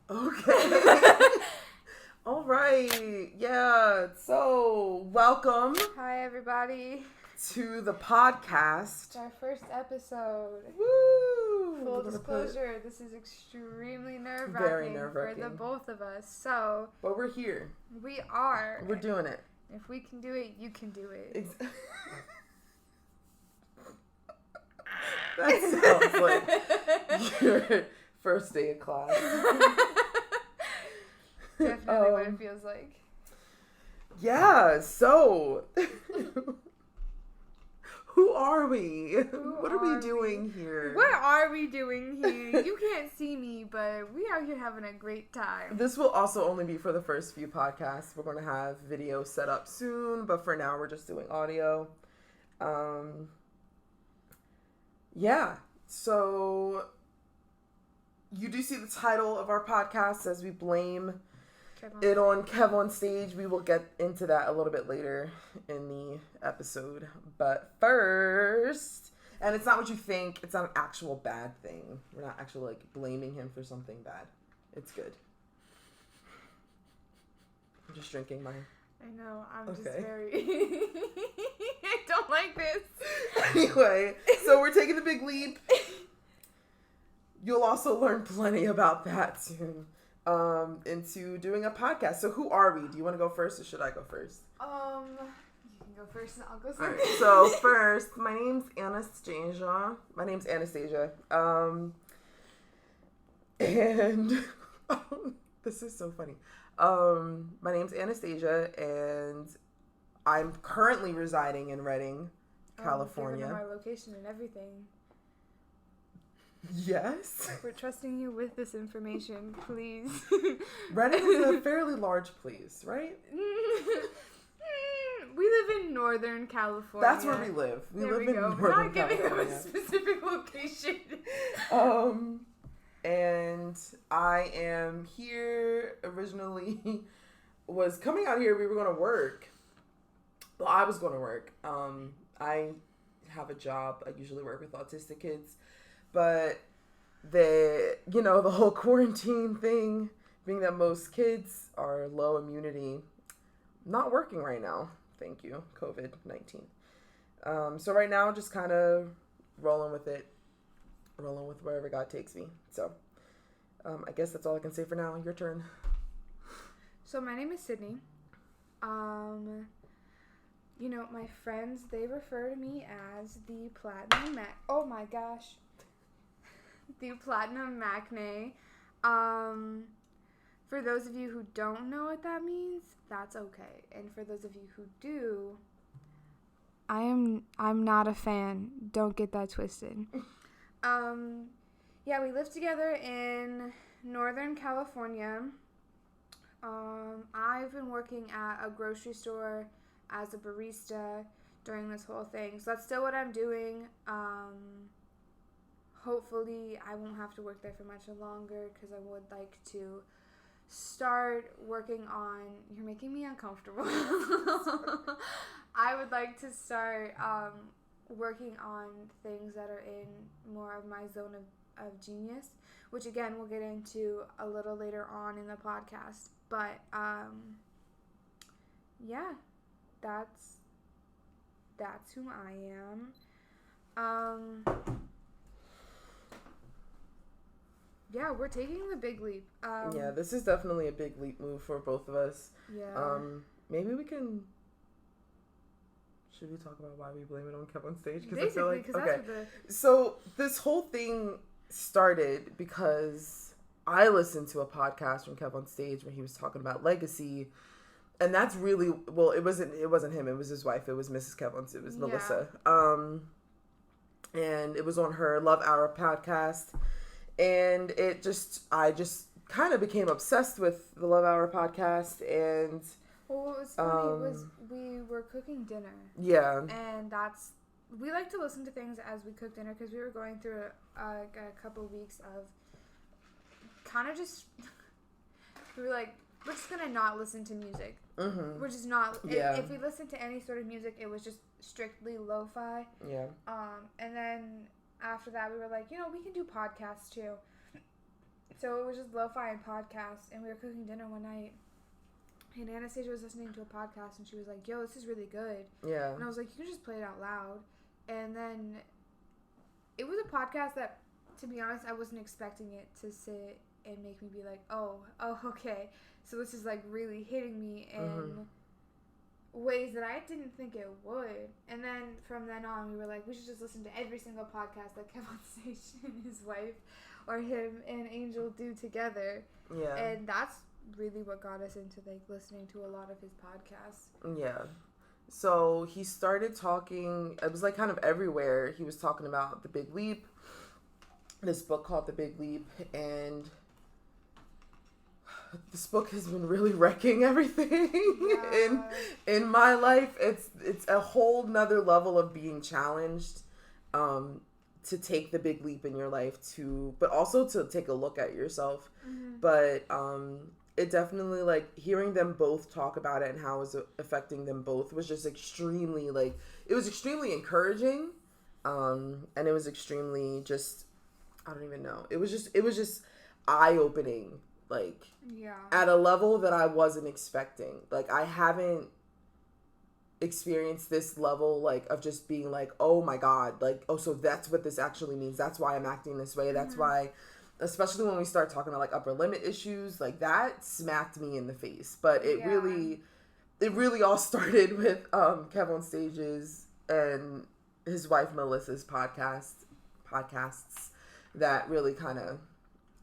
Okay. All right. Yeah. So, welcome Hi, everybody. to the podcast. It's our first episode. Woo! Full disclosure, this is extremely Very nerve-wracking nerve-wracking. for the both of us. So, But we're here. we are. We're doing it. If we can do it, you can do it. That sounds like your first day of class. Definitely what it feels like. Yeah, so who are we? What are we doing here? What are we doing here? You can't see me, but we out here having a great time. This will also only be for the first few podcasts. We're going to have video set up soon, but for now we're just doing audio. Yeah, so you do see the title of our podcast as we blame it on KevOnStage. We will get into that a little bit later in the episode. But first, and it's not what you think, it's not an actual bad thing. We're not actually like blaming him for something bad. It's good. I'm just drinking my... I know, I'm just very... I don't like this. Anyway, so we're taking the big leap. You'll also learn plenty about that soon. Into doing a podcast. So who are we? Do you want to go first or should I go first? You can go first and I'll go second. Alright, so first, my name's Anastasia. And this is so funny. My name's Anastasia and I'm currently residing in Redding, California. Giving our location and everything. Yes. We're trusting you with this information, please. Redding is a fairly large place, right? We live in Northern California. That's where we live. We live in Northern We're not California. giving them a specific location. And I am here originally, was coming out here, we were going to work. Well, I was going to work. I have a job. I usually work with autistic kids. But the whole quarantine thing, being that most kids are low immunity, not working right now. Thank you, COVID-19. So right now, just kind of rolling with wherever God takes me. So I guess that's all I can say for now. Your turn. So my name is Sydney. My friends, they refer to me as the Platinum Oh my gosh. The Platinum Macne. For those of you who don't know what that means, that's okay. And for those of you who do, I'm not a fan. Don't get that twisted. We live together in Northern California. I've been working at a grocery store as a barista during this whole thing. So that's still what I'm doing. Hopefully, I won't have to work there for much longer because I would like to start working on... You're making me uncomfortable. I would like to start working on things that are in more of my zone of genius, which again, we'll get into a little later on in the podcast. But, that's who I am. Yeah, we're taking the big leap. Yeah, this is definitely a big leap move for both of us. Yeah. Maybe we can... Should we talk about why we blame it on KevOnStage? Basically, I feel like... Okay. That's So, this whole thing started because I listened to a podcast from KevOnStage when he was talking about legacy. And that's really... Well, it wasn't him. It was his wife. It was Mrs. KevOnStage. It was Melissa. And it was on her Love Hour podcast. And I just kind of became obsessed with the Love Hour podcast, and... Well, what was funny was we were cooking dinner. Yeah. And we like to listen to things as we cook dinner, because we were going through a couple of weeks of kind of just... We were like, we're just going to not listen to music. Mm-hmm. We're just not... Yeah. If we listened to any sort of music, it was just strictly lo-fi. Yeah. And then... After that, we were like, we can do podcasts too. So it was just lo-fi and podcasts, and we were cooking dinner one night, and Anastasia was listening to a podcast, and she was like, yo, this is really good. Yeah. And I was like, you can just play it out loud. And then it was a podcast that, to be honest, I wasn't expecting it to sit and make me be like, oh, okay. So this is like really hitting me in ways that I didn't think it would. And then from then on, we were like, we should just listen to every single podcast that KevOnStage and his wife or him and Angel do together. Yeah. And that's really what got us into like listening to a lot of his podcasts. Yeah. So he started talking, it was like kind of everywhere. He was talking about The Big Leap, this book called The Big Leap, and this book has been really wrecking everything in my life. It's a whole nother level of being challenged to take the big leap in your life, but also to take a look at yourself. But it definitely, like, hearing them both talk about it and how it was affecting them both was just extremely, like, it was extremely encouraging. And it was extremely just, I don't even know. It was just eye-opening, like, at a level that I wasn't expecting. Like, I haven't experienced this level, like, of just being like, oh my God, like, oh, so that's what this actually means. That's why I'm acting this way. That's why, especially when we start talking about, like, upper limit issues, like, that smacked me in the face. But it really all started with KevOnStage's and his wife Melissa's podcasts that really kind of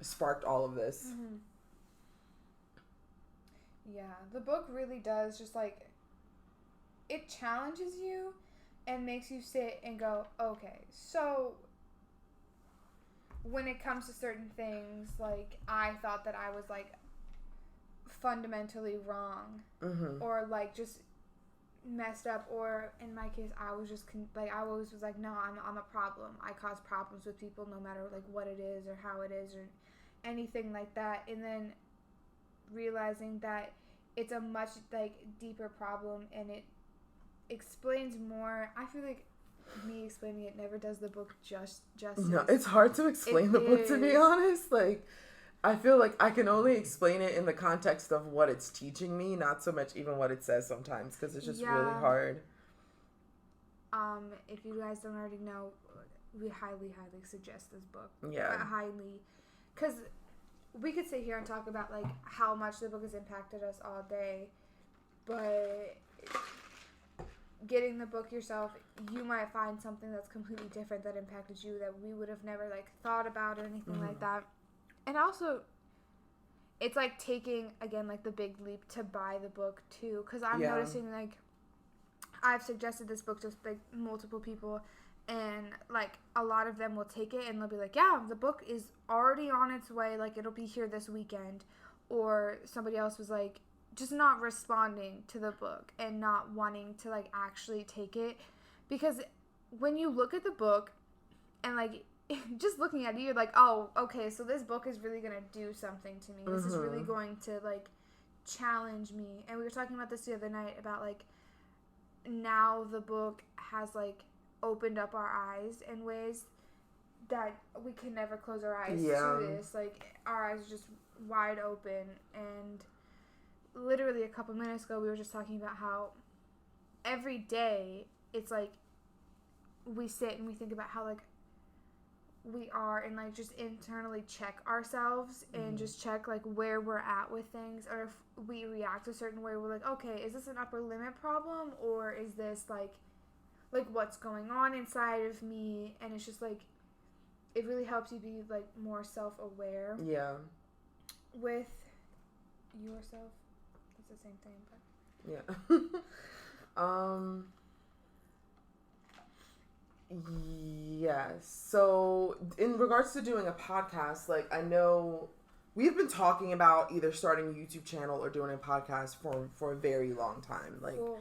sparked all of this. Yeah, the book really does just, like, it challenges you and makes you sit and go, okay, so when it comes to certain things, like, I thought that I was, like, fundamentally wrong or, like, just messed up, or in my case, I was just, I always was like, no, I'm a problem. I cause problems with people no matter, like, what it is or how it is or anything like that. And then realizing that it's a much, like, deeper problem, and it explains more. I feel like me explaining it never does the book justice. No, it's hard to explain the book, to be honest. Like, I feel like I can only explain it in the context of what it's teaching me, not so much even what it says sometimes, because it's just really hard. If you guys don't already know, we highly suggest this book. Yeah. Highly. Because we could sit here and talk about, like, how much the book has impacted us all day, but getting the book yourself, you might find something that's completely different that impacted you that we would have never, like, thought about or anything like that. And also, it's, like, taking, again, like, the big leap to buy the book, too. Because I'm noticing, like, I've suggested this book to, like, multiple people, and, like, a lot of them will take it, and they'll be like, yeah, the book is already on its way. Like, it'll be here this weekend. Or somebody else was, like, just not responding to the book and not wanting to, like, actually take it. Because when you look at the book and, like, just looking at it, you're like, oh, okay, so this book is really going to do something to me. This is really going to, like, challenge me. And we were talking about this the other night about, like, now the book has, like, opened up our eyes in ways that we can never close our eyes to this. Like, our eyes are just wide open. And literally a couple minutes ago, we were just talking about how every day it's, like, we sit and we think about how, like, we are, and, like, just internally check ourselves and just check, like, where we're at with things, or if we react a certain way, we're like, okay, is this an upper limit problem, or is this, like what's going on inside of me? And it's just, like, it really helps you be, like, more self-aware with yourself. It's the same thing, but Yes. So in regards to doing a podcast, like, I know we've been talking about either starting a YouTube channel or doing a podcast for a very long time. Like, well,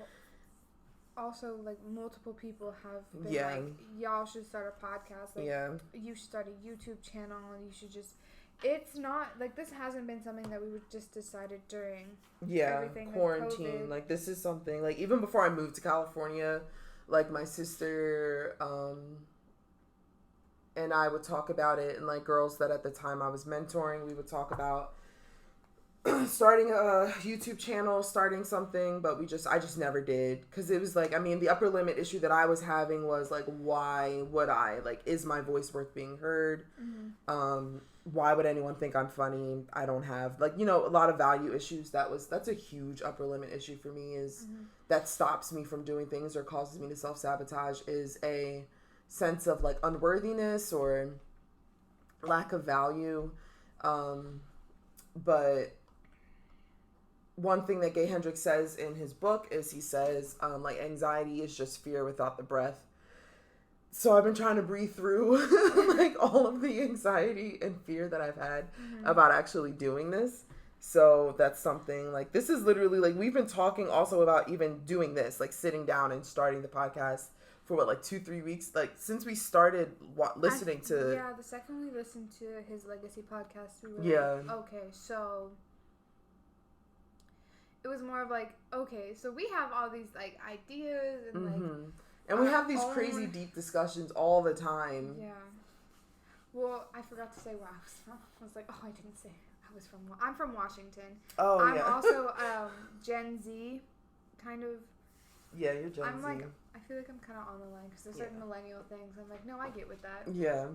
also, like, multiple people have been like, y'all should start a podcast. Like, you should start a YouTube channel. You should just. It's not like this hasn't been something that we just decided during everything quarantine. Like, this is something, like, even before I moved to California. Like, my sister, and I would talk about it, and like girls that at the time I was mentoring, we would talk about starting a YouTube channel, starting something, but I just never did, because it was like, I mean, the upper limit issue that I was having was like, why would I, like, is my voice worth being heard? Why would anyone think I'm funny? I don't have, like, you know, a lot of value issues. That's a huge upper limit issue for me, is that stops me from doing things or causes me to self-sabotage, is a sense of like unworthiness or lack of value. But one thing that Gay Hendricks says in his book is, he says, like, anxiety is just fear without the breath. So I've been trying to breathe through like all of the anxiety and fear that I've had about actually doing this. So that's something, like, this is literally, like, we've been talking also about even doing this, like sitting down and starting the podcast for what, like 2-3 weeks, like since we started listening to. Yeah, the second we listened to his Legacy podcast, we were like, okay, so it was more of like, okay, so we have all these like ideas and like, and we have these crazy deep discussions all the time. Yeah. Well, I forgot to say where I was from. I was like, oh, I didn't say I was from. I'm from Washington. Oh, I'm yeah. also Gen Z, kind of. Yeah, you're Gen Z. Like, I feel like I'm kind of on the line because there's certain millennial things. I'm like, no, I get with that. Yeah.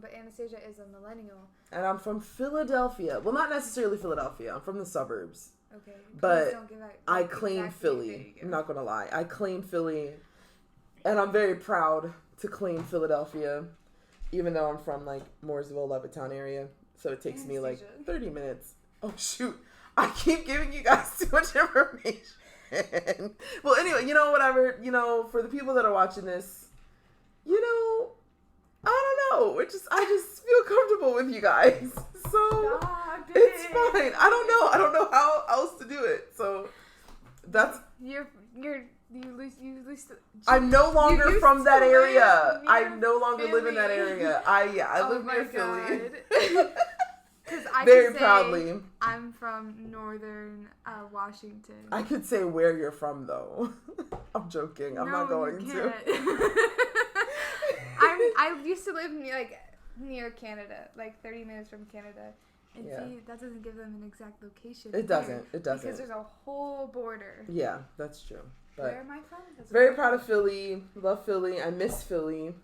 But Anastasia is a millennial. And I'm from Philadelphia. Well, not necessarily Philadelphia. I'm from the suburbs. Okay. But don't give that, I claim Philly. I'm not gonna lie. I claim Philly, and I'm very proud to claim Philadelphia, even though I'm from like Mooresville, Levittown area. So it takes me like 30 minutes. Oh shoot! I keep giving you guys too much information. Well, anyway, you know, whatever. You know, for the people that are watching this, you know, I don't know. I just feel comfortable with you guys. So it's fine. I don't know how else to do it. So that's you least I'm no longer from that area. I no longer live in that area. I live near Philly. Because I very could proudly. Say I'm from northern Washington. I could say where you're from though. I'm joking. I'm not going to. I used to live near Canada, like 30 minutes from Canada. And see, that doesn't give them an exact location. It doesn't. Because there's a whole border. Yeah, that's true. But where am I from? Very proud of Philly. Love Philly. I miss Philly.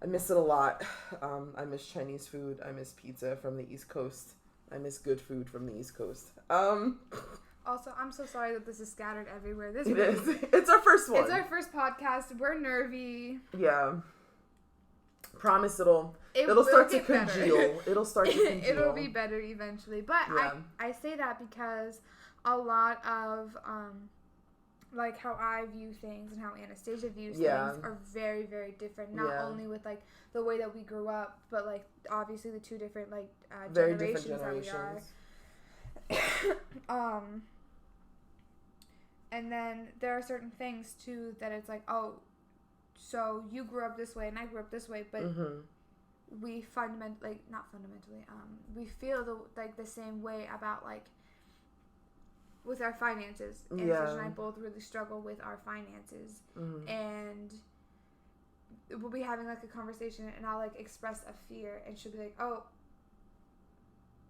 I miss it a lot. I miss Chinese food. I miss pizza from the East Coast. I miss good food from the East Coast. Also, I'm so sorry that this is scattered everywhere. It is. It's our first one. It's our first podcast. We're nervy. Yeah. Promise it'll start to congeal. It'll start to congeal. It'll be better eventually. But yeah. I say that because a lot of like how I view things and how Anastasia views things are very, very different. Not only with like the way that we grew up, but like obviously the two different like generations that we are. And then there are certain things too that it's like, oh, so you grew up this way and I grew up this way, but we we feel the same way about like with our finances. Anastasia and I both really struggle with our finances, and we'll be having like a conversation and I'll like express a fear and she'll be like, oh,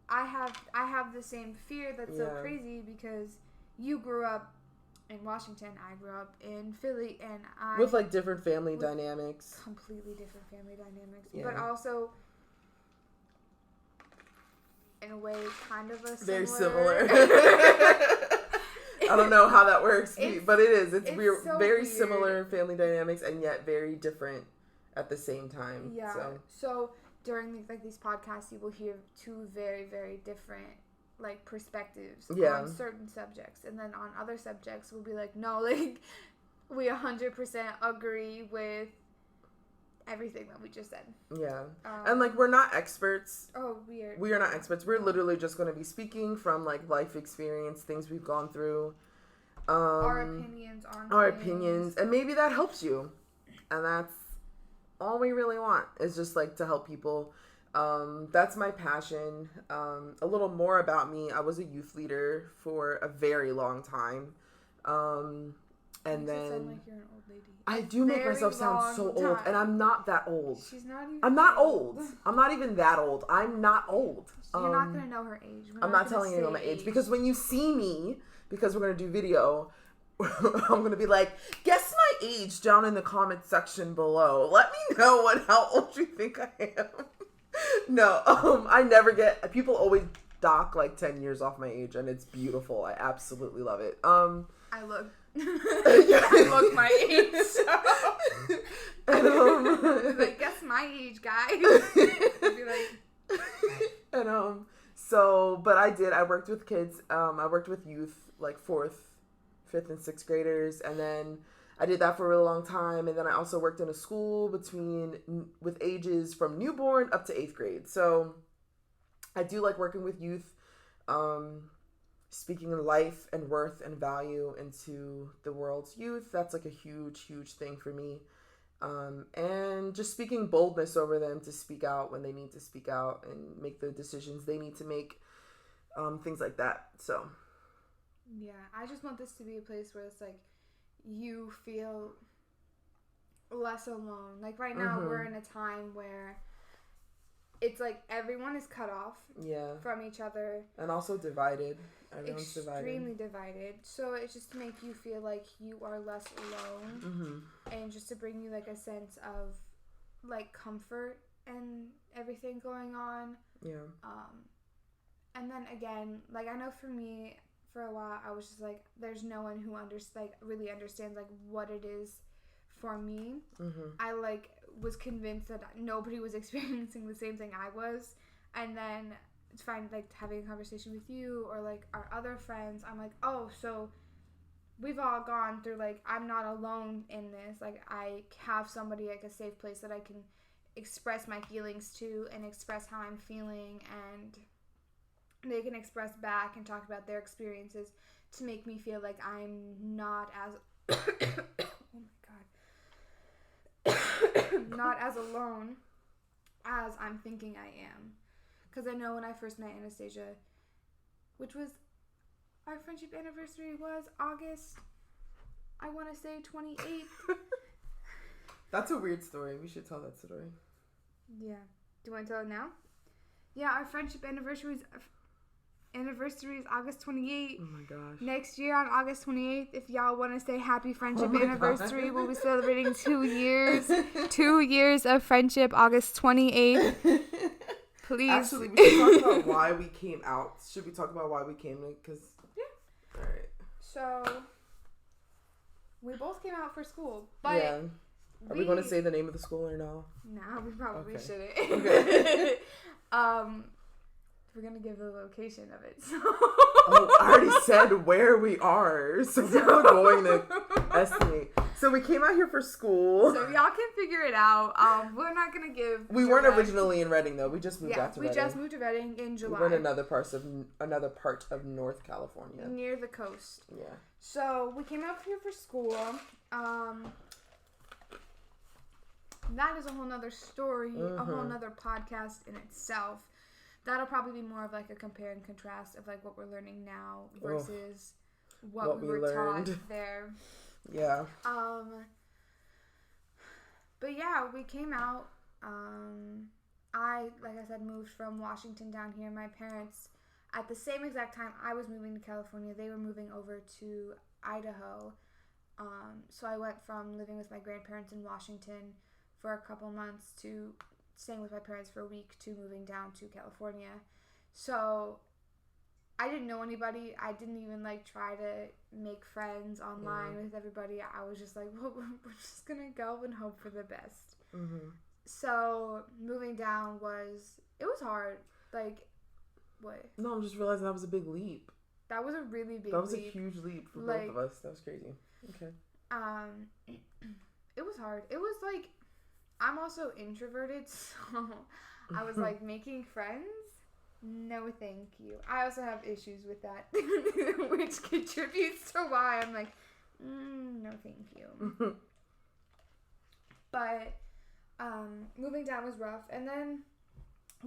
I have the same fear that's so crazy because you grew up in Washington, I grew up in Philly, and with like different family dynamics, completely different family dynamics, but also in a way kind of a very similar. I don't know how that works, but it is. It's weird, so very weird. Similar family dynamics, and yet very different at the same time. Yeah. So during these podcasts, you will hear two very, very different like perspectives on certain subjects, and then on other subjects we'll be like, no, like we 100% agree with everything that we just said. And like we're not experts. We are not experts. We're literally just going to be speaking from like life experience, things we've gone through, our opinions on our opinions, and maybe that helps you, and that's all we really want, is just like to help people. That's my passion. A little more about me. I was a youth leader for a very long time. And makes it then sound like you're an old lady. I do make Very myself sound so long old, time. and I'm not that old. She's not even. I'm not old. I'm not even that old. I'm not old. You're not gonna know her age. I'm not telling you my age because when you see me, because we're gonna do video, I'm gonna be like, guess my age down in the comment section below. Let me know how old you think I am. No, I never get. People always dock like 10 years off my age, and it's beautiful. I absolutely love it. I look. I look my age. So. And, like, guess my age, guys. I'd be like. And so, but I worked with kids. I worked with youth, like 4th, 5th, and 6th graders, and then I did that for a really long time. And then I also worked in a school with ages from newborn up to 8th grade. So I do like working with youth, speaking life and worth and value into the world's youth. That's like a huge, huge thing for me. And just speaking boldness over them to speak out when they need to speak out and make the decisions they need to make, things like that. So yeah, I just want this to be a place where it's like you feel less alone. Like right now we're in a time where it's like everyone is cut off from each other. And also divided. Everyone's extremely divided. So it's just to make you feel like you are less alone. And just to bring you like a sense of like comfort and everything going on. Yeah. And then again, like I know for me, for a while, I was just like, there's no one who really understands like what it is for me. I like was convinced that nobody was experiencing the same thing I was, and then like having a conversation with you or like our other friends, I'm like, oh, so we've all gone through, like, I'm not alone in this. Like, I have somebody, like a safe place that I can express my feelings to and express how I'm feeling, and they can express back and talk about their experiences to make me feel like I'm not as oh my god not as alone as I'm thinking I am. Because I know when I first met Anastasia, which was, our friendship anniversary was August, I want to say 28th. That's a weird story. We should tell that story. Yeah. Do you want to tell it now? Yeah, our friendship anniversary is August 28th. Oh my gosh. Next year on August 28th, if y'all want to say happy friendship anniversary, we'll be celebrating 2 years. 2 years of friendship, August 28th. Please. Actually, we should talk about why we came out. Should we talk about why we came? Because yeah. All right. So we both came out for school, but yeah. Are we going to say the name of the school or no? Nah, we probably shouldn't. Okay. We're gonna give the location of it. So. Oh, I already said where we are, so people are going to estimate. So we came out here for school. So y'all can figure it out. We're not gonna give. We weren't originally in Reading though. We just moved out to Reading. We just moved to Reading in July. We're in another part of North California, near the coast. Yeah. So we came out here for school. That is a whole nother story, a whole nother podcast in itself. That'll probably be more of like a compare and contrast of like what we're learning now versus what we were taught there. Yeah. But yeah, we came out. I, like I said, moved from Washington down here. My parents, at the same exact time I was moving to California, they were moving over to Idaho. So I went from living with my grandparents in Washington for a couple months to staying with my parents for a week to moving down to California. So I didn't know anybody. I didn't even like try to make friends online with everybody. I was just like, well, we're just gonna go and hope for the best. So moving down was hard. Like, what? No, I'm just realizing that was a big leap. That was a really big leap. That was a huge leap for both of us. That was crazy. Okay. It was hard. It was like, I'm also introverted, so I was like, making friends? No, thank you. I also have issues with that, which contributes to why I'm like, no, thank you. But moving down was rough, and then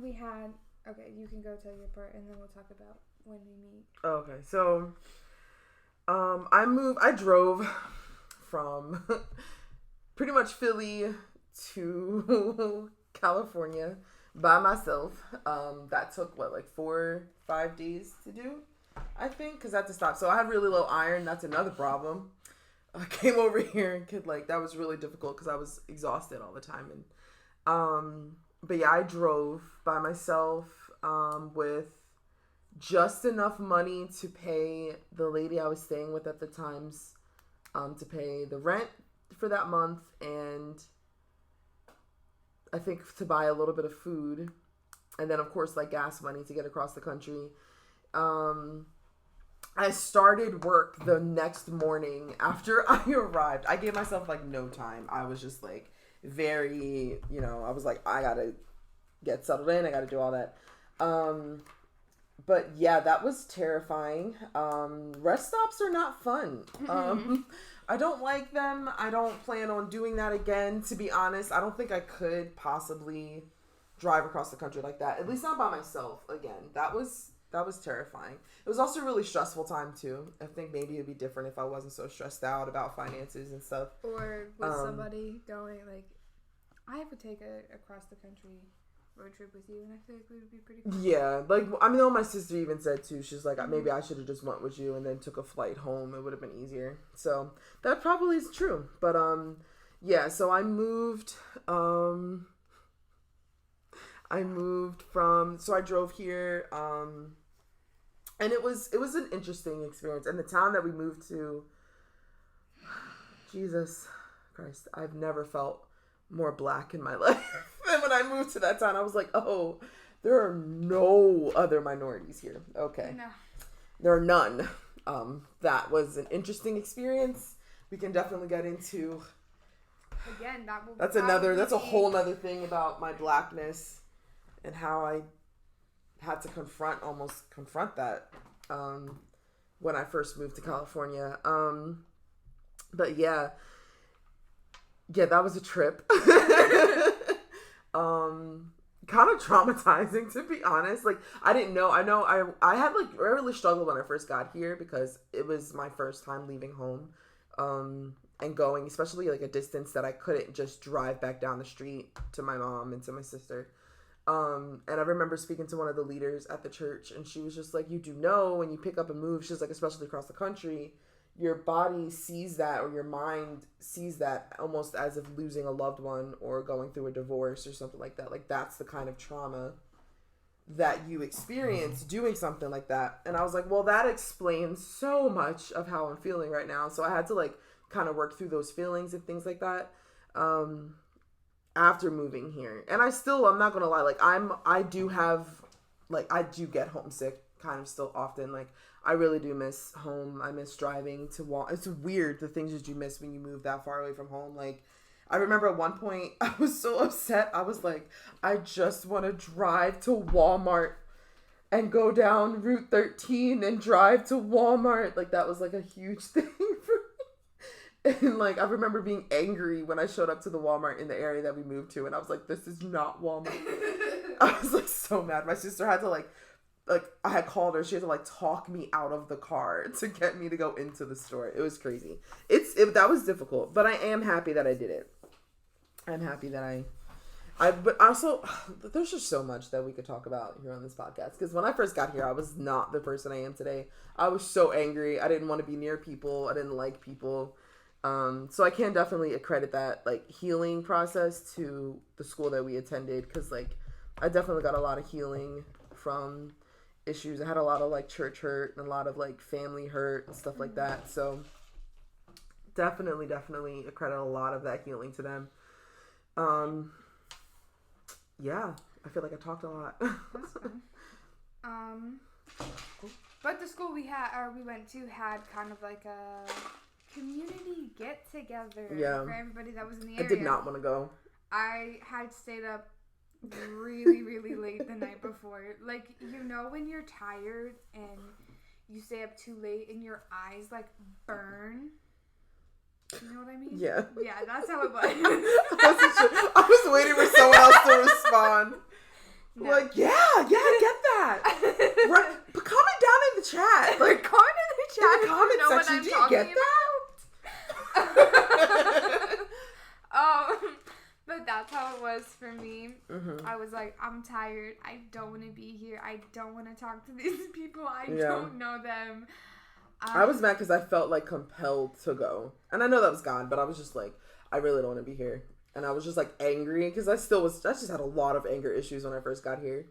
we had. Okay, you can go tell your part, and then we'll talk about when we meet. Okay, so I drove from pretty much Philly to California by myself. That took, 4-5 days to do, I think, because I had to stop. So I had really low iron. That's another problem. I came over here and that was really difficult because I was exhausted all the time. And but yeah, I drove by myself with just enough money to pay the lady I was staying with at the times, to pay the rent for that month, and I think to buy a little bit of food, and then of course gas money to get across the country. I started work the next morning after I arrived. I gave myself no time. I was just very, I was I gotta get settled in. I gotta do all that. But yeah, that was terrifying. Rest stops are not fun. I don't like them. I don't plan on doing that again, to be honest. I don't think I could possibly drive across the country like that. At least not by myself again. That was terrifying. It was also a really stressful time too. I think maybe it'd be different if I wasn't so stressed out about finances and stuff. Or with somebody going I have to take a across the country road trip with you, and I feel like we would be pretty cool. Yeah, my sister even said too, she's maybe I should have just went with you and then took a flight home. It would have been easier. So that probably is true. But yeah, so I moved so I drove here, and it was an interesting experience. And the town that we moved to, Jesus Christ, I've never felt more black in my life. And when I moved to that town, I was oh, there are no other minorities here. Okay. No. There are none. That was an interesting experience. We can definitely get into. Again, that's a whole nother thing about my blackness and how I had to confront that when I first moved to California. But yeah, that was a trip. Kind of traumatizing, to be honest. I didn't know. I had I really struggled when I first got here because it was my first time leaving home, and going, especially a distance that I couldn't just drive back down the street to my mom and to my sister. And I remember speaking to one of the leaders at the church, and she was just you do know when you pick up and move, she's especially across the country, your body sees that, or your mind sees that almost as if losing a loved one or going through a divorce or something like that. That's the kind of trauma that you experience doing something like that. And I was well, that explains so much of how I'm feeling right now. So I had to kind of work through those feelings and things like that. After moving here. And I'm not gonna lie, I do get homesick kind of still often. I really do miss home. I miss driving to walk. It's weird, the things that you miss when you move that far away from home. I remember at one point I was so upset. I was I just want to drive to Walmart and go down Route 13 and drive to Walmart. That was a huge thing for me. And I remember being angry when I showed up to the Walmart in the area that we moved to, and I was this is not Walmart. I was so mad. My sister had to I had called her. She had to talk me out of the car to get me to go into the store. It was crazy. That was difficult, but I am happy that I did it. I'm happy that but also, there's just so much that we could talk about here on this podcast. Because when I first got here, I was not the person I am today. I was so angry. I didn't want to be near people. I didn't like people. So I can definitely accredit that healing process to the school that we attended. Because I definitely got a lot of healing from issues. I had a lot of church hurt and a lot of family hurt and stuff like that. So definitely accredit a lot of that healing to them. Yeah, I feel I talked a lot. That's fine. But the school we went to had kind of a community get together for everybody that was in the area. I did not want to go. I had stayed up really, really late the night before. When you're tired and you stay up too late and your eyes burn. You know what I mean? Yeah. Yeah, that's how it was. I was waiting for someone else to respond. No. Yeah, I get that. Right. But comment down in the chat. Comment in the chat. In the comment section, do you get that? was for me. I was like, I'm tired. I don't want to be here. I don't want to talk to these people. I don't know them. I was mad because I felt like compelled to go. And I know that was God, but I was just like, I really don't want to be here. And I was just like angry because I just had a lot of anger issues when I first got here.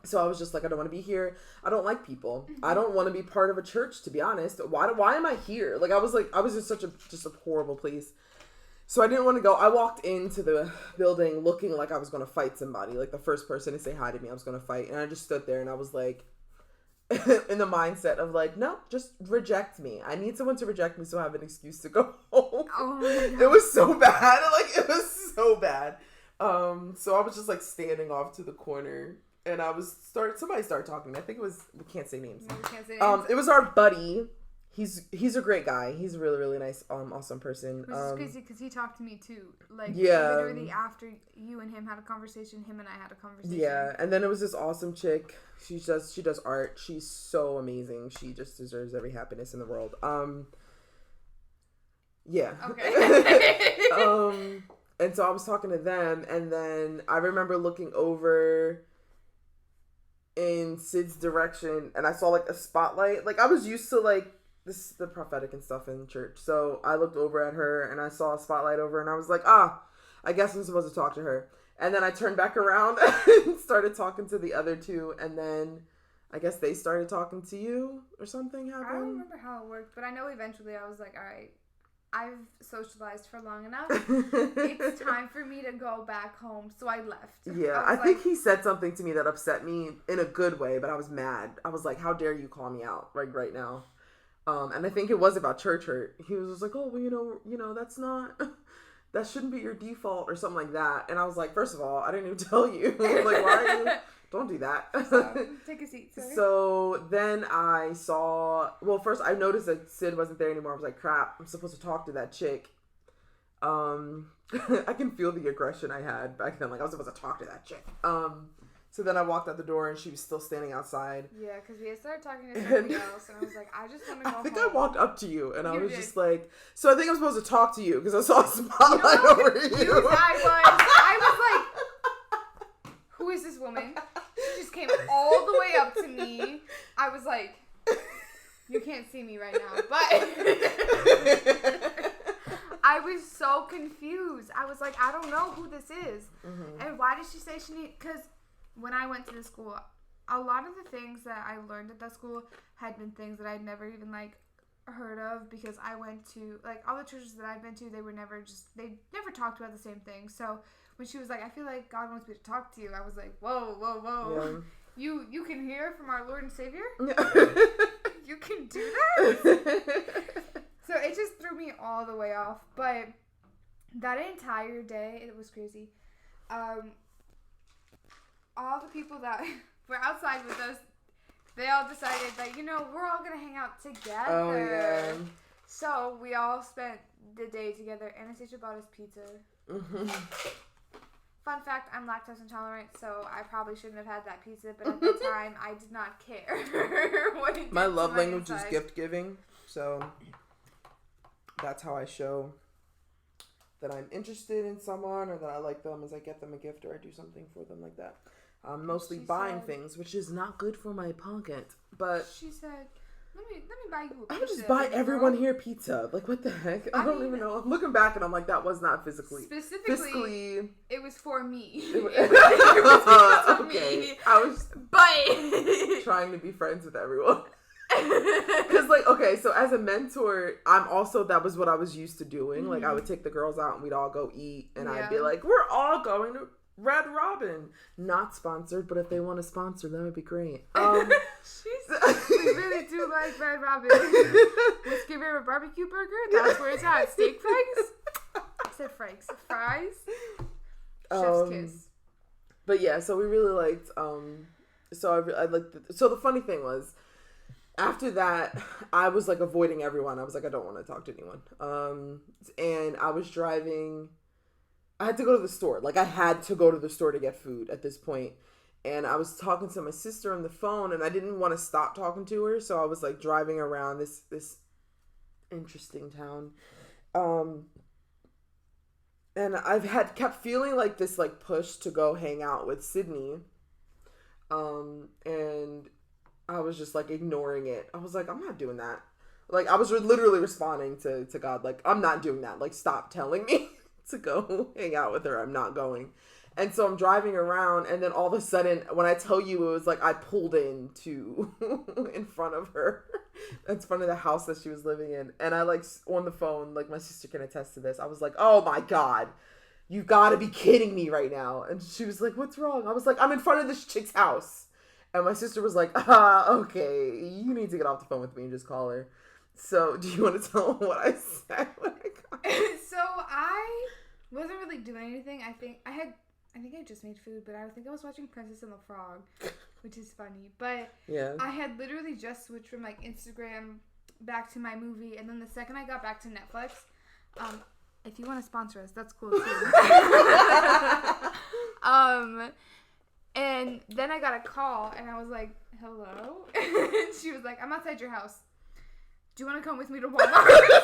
So I was just like, I don't want to be here. I don't like people. I don't want to be part of a church, to be honest. Why am I here? Like, I was in such a horrible place. So I didn't want to go. I walked into the building looking like I was going to fight somebody. Like, the first person to say hi to me, I was going to fight. And I just stood there and I was like, in the mindset of like, no, just reject me. I need someone to reject me so I have an excuse to go home. Oh my God. It was so bad. Like, it was so bad. So I was just like standing off to the corner and somebody started talking. I think it was, we can't say names. No, we can't say names. It was our buddy. He's a great guy. He's a really, really nice, awesome person. Which is crazy because he talked to me too. Like, literally after you and him had a conversation, him and I had a conversation. Yeah, and then it was this awesome chick. She does art. She's so amazing. She just deserves every happiness in the world. Yeah. Okay. And so I was talking to them, and then I remember looking over in Syd's direction, and I saw like a spotlight. Like, I was used to like the prophetic and stuff in church, so I looked over at her and I saw a spotlight over, and I was like, I guess I'm supposed to talk to her. And then I turned back around and started talking to the other two, and then I guess they started talking to you or something happened. I don't remember how it worked, but I know eventually I was like, all right, I've socialized for long enough. It's time for me to go back home. So I left. Yeah, I think he said something to me that upset me in a good way, but I was mad. I was like, how dare you call me out right now? And I think it was about church hurt. He was just like, oh, well, you know, that shouldn't be your default or something like that. And I was like, first of all, I didn't even tell you. Like, why are you? Don't do that. Take a seat, sir. So then first I noticed that Syd wasn't there anymore. I was like, crap, I'm supposed to talk to that chick. I can feel the aggression I had back then. Like, I was supposed to talk to that chick. So then I walked out the door and she was still standing outside. Yeah, because we had started talking to somebody else and I was like, I just want to go home. I think I walked up to you and I was just like, so I think I'm supposed to talk to you because I saw a spotlight over you. I was like, who is this woman? She just came all the way up to me. I was like, you can't see me right now, but I was so confused. I was like, I don't know who this is. Mm-hmm. And why did she say she need, because when I went to the school, a lot of the things that I learned at that school had been things that I'd never even, like, heard of, because I went to, like, all the churches that I've been to, they never talked about the same thing. So when she was like, I feel like God wants me to talk to you, I was like, whoa. Yeah. You can hear from our Lord and Savior? You can do that? So it just threw me all the way off. But that entire day, it was crazy. All the people that were outside with us, they all decided that, we're all going to hang out together. Oh, yeah. So we all spent the day together. Anastasia bought us pizza. Mm-hmm. Fun fact, I'm lactose intolerant, so I probably shouldn't have had that pizza, but at the time, I did not care what it did. My love language is gift giving, so that's how I show that I'm interested in someone or that I like them, as I get them a gift or I do something for them like that. I'm mostly buying things, which is not good for my pocket, but she said, let me buy you a pizza. I would just buy everyone here pizza. Like, what the heck? I don't even know. I'm looking back and I'm like, that was not Fiscally, it was for me. It was okay. Me. I was trying to be friends with everyone. Because, like, okay, so as a mentor, that was what I was used to doing. Mm-hmm. Like, I would take the girls out and we'd all go eat. And I'd be like, we're all going to Red Robin. Not sponsored, but if they want to sponsor, that would be great. We really do like Red Robin. Whiskey River barbecue burger. That's where it's at. Steak fries. I said fries. Chef's kiss. But yeah, so we really liked. So I liked. So the funny thing was, after that, I was like avoiding everyone. I was like, I don't want to talk to anyone. And I was driving. I had to go to the store. Like, I had to go to the store to get food at this point. And I was talking to my sister on the phone, and I didn't want to stop talking to her. So I was, like, driving around this interesting town. And I've kept feeling like this like push to go hang out with Sydney. And I was just like ignoring it. I was like, I'm not doing that. Like, I was literally responding to God, like, I'm not doing that. Like, stop telling me to go hang out with her. I'm not going. And so I'm driving around, and then all of a sudden, when I tell you, it was like I pulled in front of her, in front of the house that she was living in. And I, like, on the phone, like, my sister can attest to this. I was like, oh my God, you gotta be kidding me right now. And she was like, what's wrong? I was like, I'm in front of this chick's house. And my sister was like, okay, you need to get off the phone with me and just call her. So, do you want to tell them what I said when I got So, I wasn't really doing anything. I think I just made food, but I think I was watching Princess and the Frog, which is funny. But yeah, I had literally just switched from like Instagram back to my movie, and then the second I got back to Netflix, if you want to sponsor us, that's cool too. And then I got a call, and I was like, "Hello," and she was like, "I'm outside your house. Do you want to come with me to Walmart?"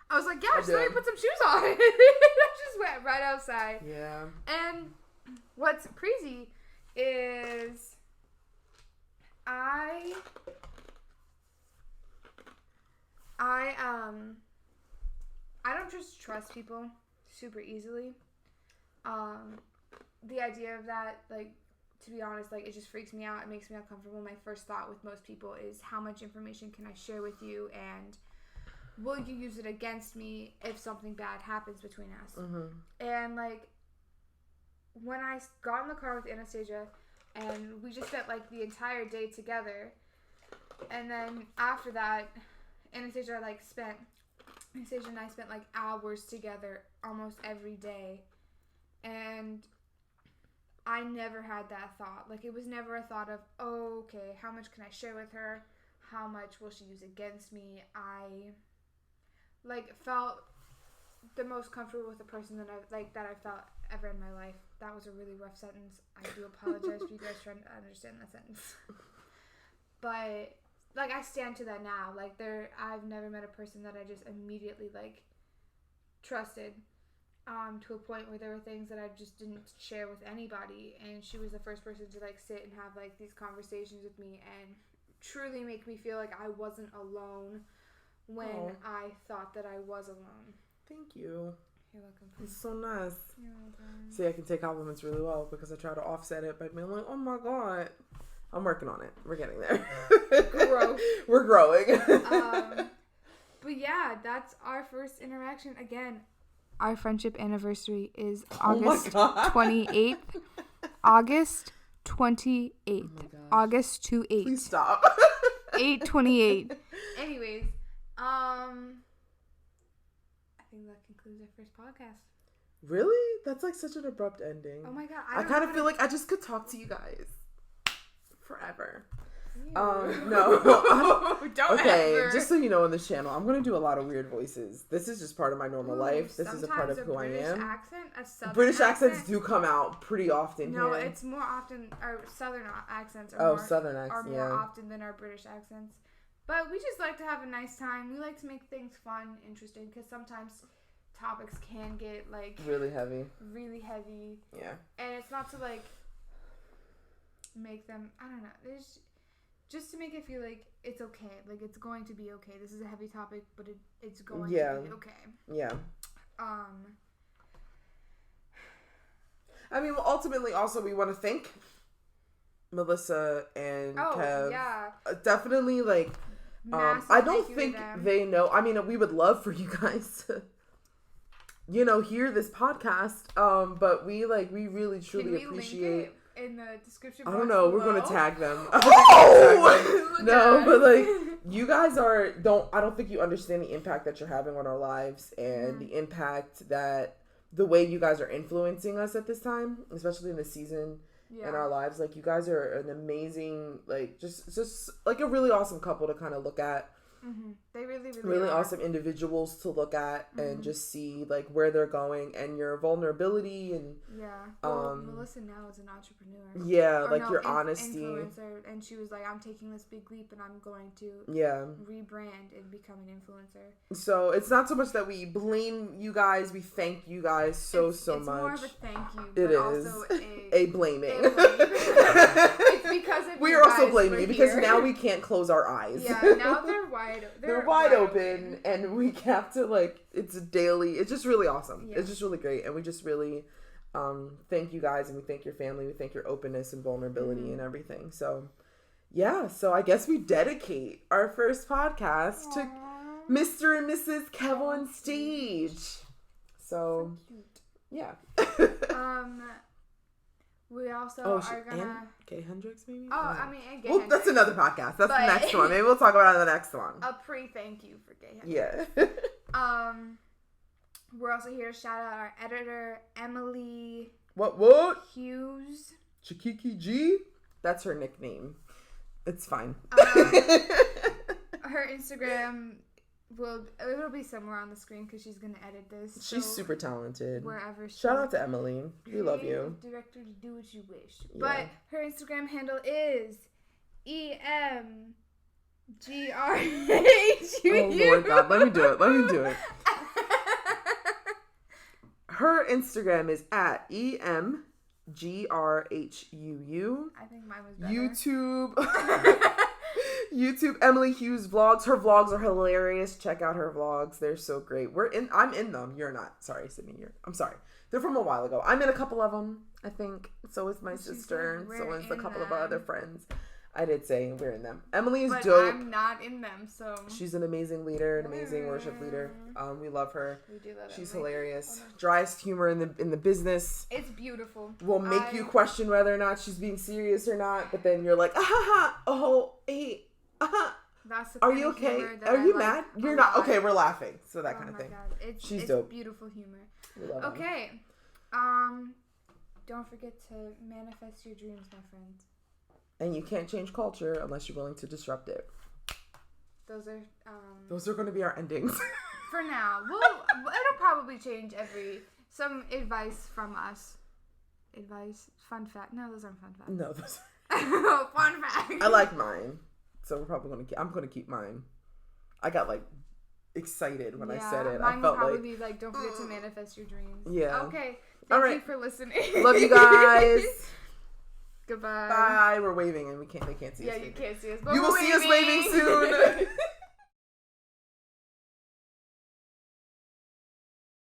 I was like, yeah, just let me put some shoes on. I just went right outside. Yeah. And what's crazy is I don't just trust people super easily. The idea of that, like, to be honest, like, it just freaks me out. It makes me uncomfortable. My first thought with most people is, how much information can I share with you, and will you use it against me if something bad happens between us? Mm-hmm. And, like, when I got in the car with Anastasia, and we just spent, like, the entire day together, and then after that, Anastasia and I spent, like, hours together almost every day, and I never had that thought. Like, it was never a thought of, oh, okay, how much can I share with her? How much will she use against me? I, like, felt the most comfortable with a person that I felt ever in my life. That was a really rough sentence. I do apologize for you guys trying to understand that sentence. But, like, I stand to that now. Like, I've never met a person that I just immediately, like, trusted. To a point where there were things that I just didn't share with anybody, and she was the first person to, like, sit and have, like, these conversations with me and truly make me feel like I wasn't alone when I thought that I was alone. Thank you. You're welcome. It's so nice. You're welcome. See, I can take compliments really well because I try to offset it by being like, oh my God. I'm working on it. We're getting there. Growth. We're growing. But yeah, that's our first interaction. Again, our friendship anniversary is August 28th. August 28th. Oh August 28th. Please stop. 8/28. Anyways, I think that concludes our first podcast. Really? That's like such an abrupt ending. Oh my God. I kind of feel like I just could talk to you guys forever. No. Don't okay, ever. just so you know, on this channel, I'm going to do a lot of weird voices. This is just part of my normal life. This is a part of who I am. British accents do come out pretty often here. No, it's more often, our southern accents southern accents, are more often than our British accents. But we just like to have a nice time. We like to make things fun, interesting, because sometimes topics can get, like, really heavy. Yeah. And it's not to, like, make them, I don't know, there's just to make it feel like it's okay. Like, it's going to be okay. This is a heavy topic, but it's going to be okay. Yeah. I mean, well, ultimately, also, we want to thank Melissa and Kev. Yeah. Definitely, like, I don't think they know. I mean, we would love for you guys to, you know, hear this podcast. But we really, truly appreciate. Link it in the description box I don't know. below? We're gonna tag them. Oh! No, but like, you guys I don't think you understand the impact that you're having on our lives and the impact that the way you guys are influencing us at this time, especially in this season in our lives. Like, you guys are an amazing, like, just like a really awesome couple to kind of look at. They really really are. awesome individuals to look at and just see like where they're going and your vulnerability and Melissa now is an entrepreneur. Yeah, or like your honesty. Influencer, and she was like, I'm taking this big leap and I'm going to rebrand and become an influencer. So it's not so much that we blame you guys, we thank you guys so much. It's more of a thank you, but it is also a blaming. It's because of we are also blaming you because now we can't close our eyes. Yeah, now they're wide open, and we have to like it's just really awesome. It's just really great, and we just really thank you guys, and we thank your family, we thank your openness and vulnerability and everything. So so I guess we dedicate our first podcast to Mr. and Mrs. KevOnStage. So cute. Yeah. We also are gonna Gay Hendrix maybe. I mean, and Gay Hendrix. That's another podcast. That's the next one. Maybe we'll talk about it on the next one. A pre-thank you for Gay Hendrix. Yeah. We're also here to shout out our editor, Emily. What? Hughes. Chikiki G. That's her nickname. It's fine. Her Instagram it'll be somewhere on the screen because she's gonna edit this. She's super talented. Wherever. Shout out to Emily. We love you. Director to do what you wish. Yeah. But her Instagram handle is EMGRHUU. Oh Lord God, let me do it. Her Instagram is at EMGRHUU. I think mine was better. YouTube Emily Hughes vlogs. Her vlogs are hilarious. Check out her vlogs. They're so great. I'm in them. You're not. Sorry, Sydney. I'm sorry. They're from a while ago. I'm in a couple of them, I think. So is my sister, and so is a couple of our other friends. I did say we're in them. Emily is dope. I'm not in them, so she's an amazing leader, an amazing worship leader. We love her. We do love her. She's hilarious. Driest humor in the business. It's beautiful. Will make you question whether or not she's being serious or not, but then you're like, That's the are you okay? Are you mad? You're not. Okay, we're laughing. So that kind of thing. God. It's dope. Beautiful humor. We love okay. Don't forget to manifest your dreams, my friends. And you can't change culture unless you're willing to disrupt it. Those are going to be our endings. For now. It'll probably change some advice from us. Advice? Fun fact. No, those aren't fun facts. No, those are fun facts. I like mine. So we're probably I'm going to keep mine. I got like excited when I said it. Mine I felt will probably be like, don't forget to manifest your dreams. Yeah. Okay. Thank you for listening. Love you guys. Goodbye. Bye. We're waving and they can't see us. Yeah, you can't see us. But you will see us waving soon.